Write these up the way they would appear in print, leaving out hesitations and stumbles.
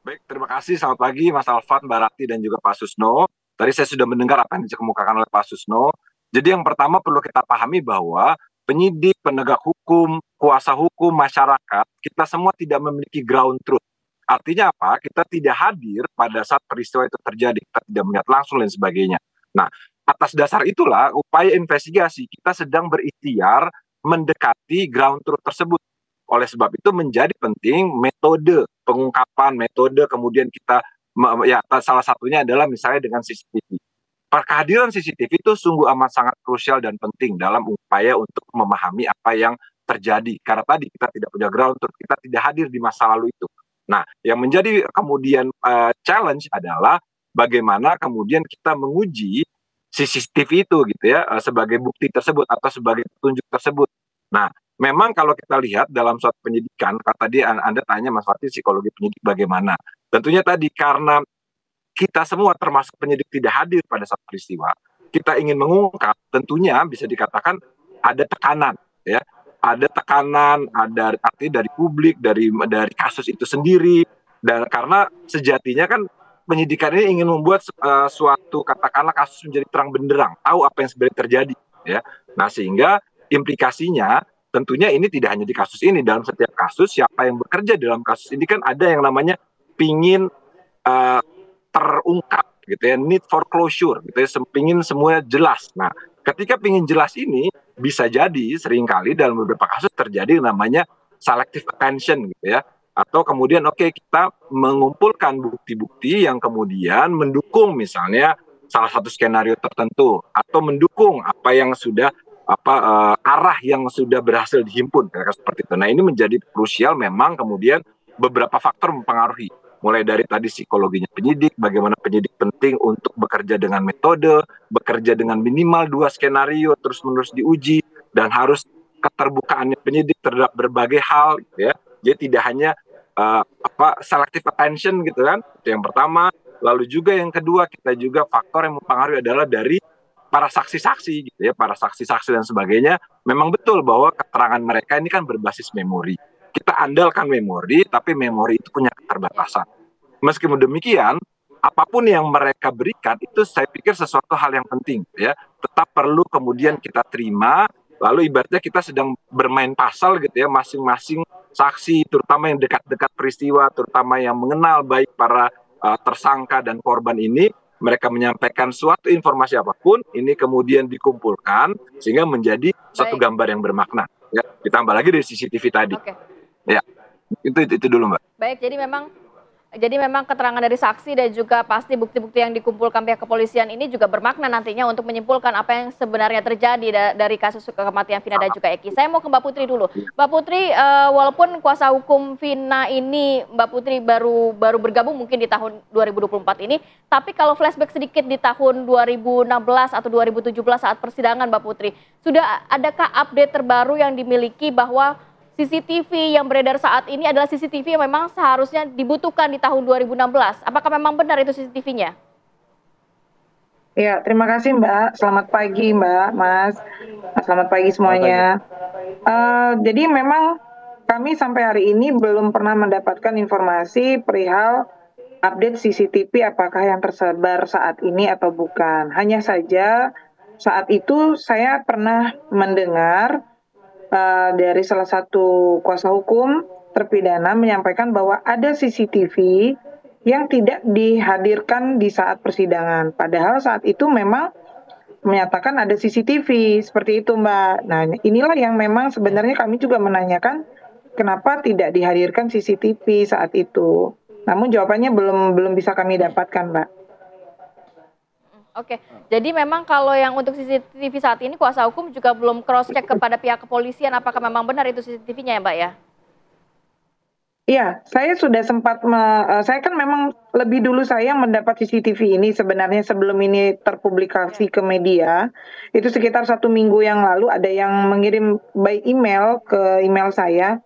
Baik, terima kasih. Selamat pagi Mas Alfat, Mbak Rati, dan juga Pak Susno. Tadi saya sudah mendengar apa yang dikemukakan oleh Pak Susno. Jadi yang pertama perlu kita pahami bahwa penyidik, penegak hukum, kuasa hukum, masyarakat, kita semua tidak memiliki ground truth. Artinya apa? Kita tidak hadir pada saat peristiwa itu terjadi. Kita tidak melihat langsung dan sebagainya. Nah, atas dasar itulah upaya investigasi kita sedang berikhtiar mendekati ground truth tersebut. Oleh sebab itu menjadi penting metode pengungkapan, metode kemudian kita ya salah satunya adalah misalnya dengan CCTV. Kehadiran CCTV itu sungguh amat sangat krusial dan penting dalam upaya untuk memahami apa yang terjadi. Karena tadi kita tidak punya ground truth, kita tidak hadir di masa lalu itu. Nah, yang menjadi kemudian challenge adalah bagaimana kemudian kita menguji CCTV itu gitu ya sebagai bukti tersebut atau sebagai petunjuk tersebut. Nah, memang kalau kita lihat dalam suatu penyidikan, kata dia Anda tanya Mas Fatih psikologi penyidik bagaimana. Tentunya tadi karena kita semua termasuk penyidik tidak hadir pada saat peristiwa, kita ingin mengungkap, tentunya bisa dikatakan ada tekanan, ya, ada tekanan, ada arti dari publik, dari kasus itu sendiri, dan karena sejatinya kan penyidikan ini ingin membuat suatu katakanlah kasus menjadi terang benderang, tahu apa yang sebenarnya terjadi, ya. Nah sehingga implikasinya tentunya ini tidak hanya di kasus ini, dalam setiap kasus siapa yang bekerja dalam kasus ini kan ada yang namanya pingin uh, terungkap gitu ya, need for closure gitu ya, pingin semua jelas. Nah, ketika pingin jelas ini bisa jadi seringkali dalam beberapa kasus terjadi namanya selective attention gitu ya, atau kemudian kita mengumpulkan bukti-bukti yang kemudian mendukung misalnya salah satu skenario tertentu atau mendukung apa yang sudah arah yang sudah berhasil dihimpun seperti itu. Nah, ini menjadi krusial memang kemudian beberapa faktor mempengaruhi mulai dari tadi psikologinya penyidik, bagaimana penyidik penting untuk bekerja dengan metode, bekerja dengan minimal 2 skenario terus-menerus diuji, dan harus keterbukaannya penyidik terhadap berbagai hal gitu ya. Jadi tidak hanya selective attention gitu kan, itu yang pertama. Lalu juga yang kedua, kita juga faktor yang mempengaruhi adalah dari para saksi-saksi gitu ya, para saksi-saksi dan sebagainya. Memang betul bahwa keterangan mereka ini kan berbasis memori. Kita andalkan memori, tapi memori itu punya keterbatasan. Meskipun demikian, apapun yang mereka berikan itu saya pikir sesuatu hal yang penting ya. Tetap perlu kemudian kita terima, lalu ibaratnya kita sedang bermain pasal gitu ya, masing-masing saksi terutama yang dekat-dekat peristiwa, terutama yang mengenal baik para tersangka dan korban ini, mereka menyampaikan suatu informasi apapun, ini kemudian dikumpulkan sehingga menjadi satu gambar yang bermakna. Ya, ditambah lagi dari CCTV tadi. Ya, itu dulu Mbak. Baik, jadi memang keterangan dari saksi dan juga pasti bukti-bukti yang dikumpulkan pihak kepolisian ini juga bermakna nantinya untuk menyimpulkan apa yang sebenarnya terjadi dari kasus kematian Vina dan juga Eki. Saya mau ke Mbak Putri dulu. Mbak Putri, walaupun kuasa hukum Vina ini Mbak Putri baru bergabung mungkin di tahun 2024 ini, tapi kalau flashback sedikit di tahun 2016 atau 2017 saat persidangan Mbak Putri, sudah adakah update terbaru yang dimiliki bahwa CCTV yang beredar saat ini adalah CCTV yang memang seharusnya dibutuhkan di tahun 2016. Apakah memang benar itu CCTV-nya? Ya, terima kasih Mbak. Selamat pagi Mbak, Mas. Selamat pagi semuanya. Jadi memang kami sampai hari ini belum pernah mendapatkan informasi perihal update CCTV apakah yang tersebar saat ini atau bukan. Hanya saja saat itu saya pernah mendengar dari salah satu kuasa hukum terpidana menyampaikan bahwa ada CCTV yang tidak dihadirkan di saat persidangan. Padahal saat itu memang menyatakan ada CCTV, seperti itu Mbak. Nah inilah yang memang sebenarnya kami juga menanyakan kenapa tidak dihadirkan CCTV saat itu. Namun jawabannya belum bisa kami dapatkan Mbak. Oke, jadi memang kalau yang untuk CCTV saat ini kuasa hukum juga belum cross check kepada pihak kepolisian apakah memang benar itu CCTV-nya ya Mbak ya? Iya, saya sudah sempat, saya kan memang lebih dulu saya mendapat CCTV ini sebenarnya sebelum ini terpublikasi ke media, itu sekitar 1 minggu yang lalu ada yang mengirim by email ke email saya,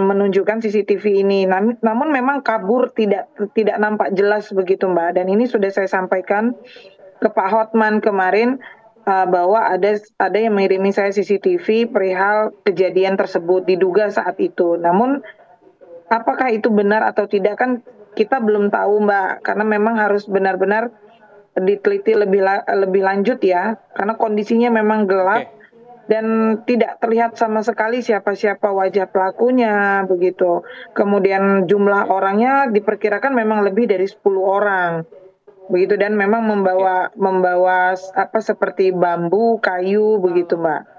menunjukkan CCTV ini. Namun memang kabur, tidak nampak jelas begitu Mbak, dan ini sudah saya sampaikan ke Pak Hotman kemarin, bahwa ada yang mengirimi saya CCTV perihal kejadian tersebut diduga saat itu. Namun apakah itu benar atau tidak kan kita belum tahu Mbak, karena memang harus benar-benar diteliti lebih lanjut ya, karena kondisinya memang gelap. Oke. Dan tidak terlihat sama sekali siapa-siapa wajah pelakunya begitu. Kemudian jumlah orangnya diperkirakan memang lebih dari 10 orang. Begitu, dan memang membawa apa seperti bambu, kayu begitu, Mbak.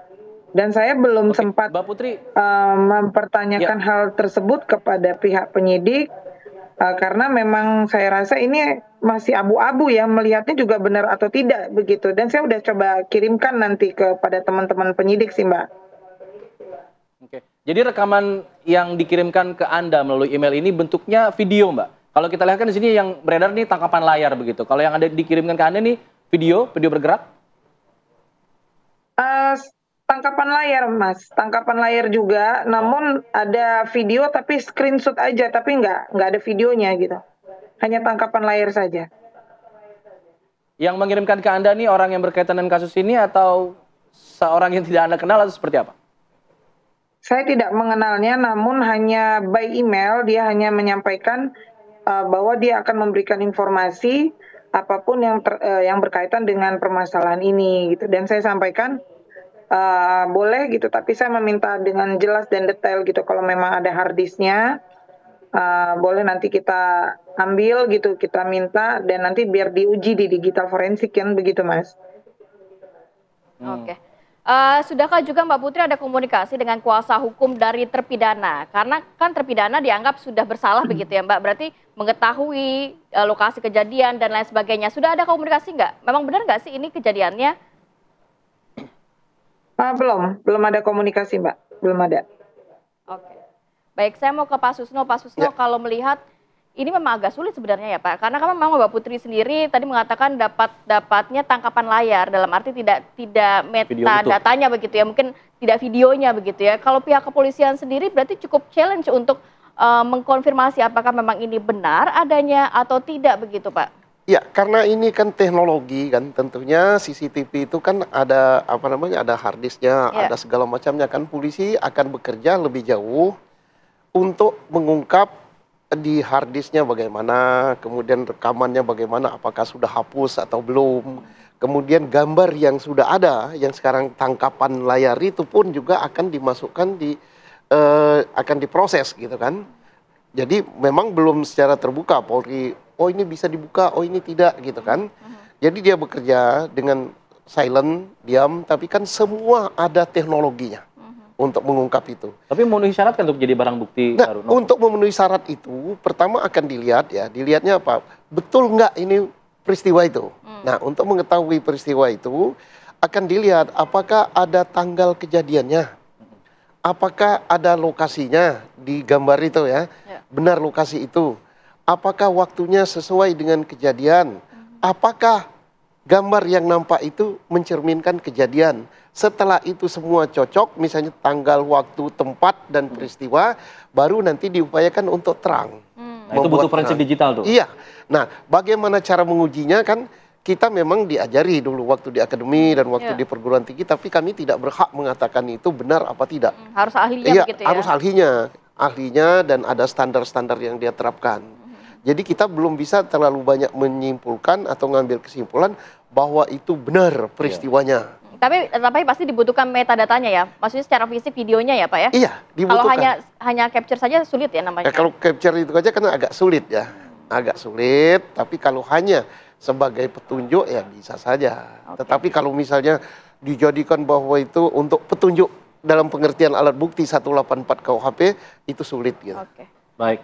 Dan saya belum Oke, sempat Mbak Putri. mempertanyakan hal tersebut kepada pihak penyidik karena memang saya rasa ini masih abu-abu ya, melihatnya juga benar atau tidak begitu. Dan saya udah coba kirimkan nanti kepada teman-teman penyidik sih Mbak. Oke. Jadi rekaman yang dikirimkan ke Anda melalui email ini bentuknya video, Mbak. Kalau kita lihat kan di sini yang beredar nih tangkapan layar begitu. Kalau yang ada dikirimkan ke Anda nih video bergerak? Tangkapan layar Mas, tangkapan layar juga, namun ada video tapi screenshot aja, tapi nggak ada videonya gitu. Hanya tangkapan layar saja. Yang mengirimkan ke Anda nih orang yang berkaitan dengan kasus ini atau seorang yang tidak Anda kenal atau seperti apa? Saya tidak mengenalnya, namun hanya by email dia hanya menyampaikan bahwa dia akan memberikan informasi apapun yang berkaitan dengan permasalahan ini gitu. Dan saya sampaikan boleh gitu, tapi saya meminta dengan jelas dan detail gitu. Kalau memang ada hard disknya, boleh nanti kita ambil gitu, kita minta dan nanti biar diuji di digital forensik kan begitu Mas. Oke. Sudahkah juga Mbak Putri ada komunikasi dengan kuasa hukum dari terpidana? Karena kan terpidana dianggap sudah bersalah begitu ya Mbak, berarti mengetahui lokasi kejadian dan lain sebagainya. Sudah ada komunikasi nggak? Memang benar nggak sih ini kejadiannya? Belum ada komunikasi Mbak, belum ada. Oke. Baik, saya mau ke Pak Susno. Pak Susno, kalau melihat ini memang agak sulit sebenarnya ya Pak, karena kan memang Mbak Putri sendiri tadi mengatakan dapatnya tangkapan layar, dalam arti tidak metadatanya begitu ya, mungkin tidak videonya begitu ya. Kalau pihak kepolisian sendiri berarti cukup challenge untuk mengkonfirmasi apakah memang ini benar adanya atau tidak begitu Pak? Ya, karena ini kan teknologi kan, tentunya CCTV itu kan ada ada hard disknya, ada segala macamnya kan. Polisi akan bekerja lebih jauh untuk mengungkap di hard disknya bagaimana, kemudian rekamannya bagaimana, apakah sudah hapus atau belum. Kemudian gambar yang sudah ada, yang sekarang tangkapan layar itu pun juga akan dimasukkan akan diproses gitu kan. Jadi memang belum secara terbuka Polri, oh ini bisa dibuka, oh ini tidak gitu kan. Jadi dia bekerja dengan silent, diam, tapi kan semua ada teknologinya untuk mengungkap itu. Tapi memenuhi syarat kan untuk jadi barang bukti? Nah, untuk memenuhi syarat itu, pertama akan dilihatnya apa? Betul nggak ini peristiwa itu? Nah, untuk mengetahui peristiwa itu, akan dilihat apakah ada tanggal kejadiannya. Apakah ada lokasinya di gambar itu ya, benar lokasi itu. Apakah waktunya sesuai dengan kejadian? Apakah gambar yang nampak itu mencerminkan kejadian? Setelah itu semua cocok, misalnya tanggal, waktu, tempat, dan peristiwa, baru nanti diupayakan untuk terang. Nah, itu butuh forensik digital tuh? Iya. Nah, bagaimana cara mengujinya kan? Kita memang diajari dulu waktu di akademi dan waktu di perguruan tinggi, tapi kami tidak berhak mengatakan itu benar apa tidak. Harus ahlinya begitu ya? Harus ahlinya dan ada standar-standar yang dia terapkan. Jadi kita belum bisa terlalu banyak menyimpulkan atau ngambil kesimpulan bahwa itu benar peristiwanya. Tapi pasti dibutuhkan metadatanya ya, maksudnya secara fisik videonya ya Pak ya? Iya, dibutuhkan. Kalau hanya capture saja sulit ya namanya? Ya, kalau capture itu aja kan agak sulit ya, agak sulit. Tapi kalau hanya sebagai petunjuk ya bisa saja. Tetapi kalau misalnya dijadikan bahwa itu untuk petunjuk dalam pengertian alat bukti 184 KUHP itu sulit gitu. Baik.